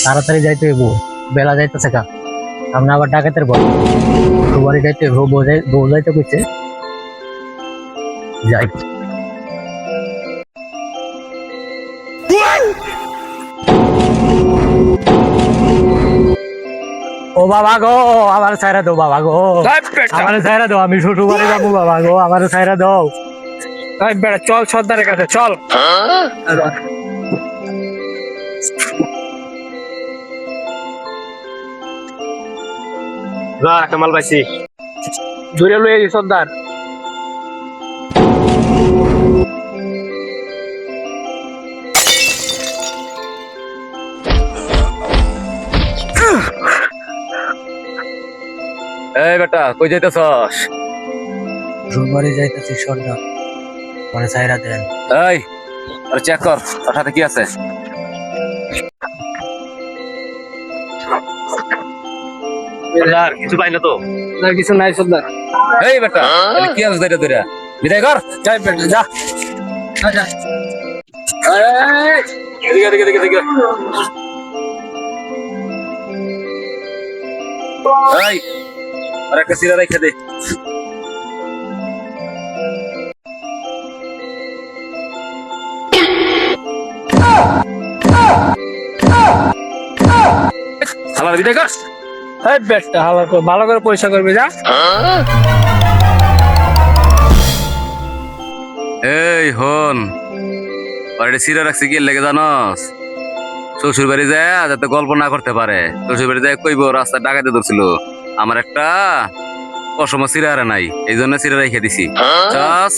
তাড়াতাড়ি যাইতে হইব, বেলা যাইতেছে কা, সামনে আবার ডাকাতের ভয়। বাড়ি যাইতে হইব, বউ যাইতে কইছে, যাই। ও বাবা গো, আমার ছাইরা দাও বাবা গো, আমার ছাইরা দাও, আমি শ্বশুর বাড়ি যাবো বাবা গো, আমার ছাইরা দাও। বেড়া চল সর্দারের কাছে চল। কামাল পাইছি, ধরে লয়ে গেছি সর্দার। এই বেটা কই যাইতেছস? শ্বশুর বাড়ি যাইতেছি সর্দার, আমার ছাইরা দেন। এই আর চেক কর তোর সাথে কি আছে। আর কিছু পাই না তো? না কিছু নাই সর্দার। এই বেটা তাহলে কি আছে ধরে ধরে বিদায় কর। যাই বেটা যা। এদিকে এদিকে এদিকে এদিকে। এই আর একটা সিরা রেখে দে। আমার বিদায় কর। এই বেটা ভালো করে পয়সা করবি যা। এই হন বাড়িতে সিরা রাখছি কি লেগে জানস? শ্বশুর বাড়ি যায় যাতে গল্প না করতে পারে, শ্বশুর বাড়ি যায় কইব রাস্তা ডাকাতে ধরছিল, আমার একটা অসম সিরা আর নাই, এই জন্য সিরা রেখে দিছি। চাস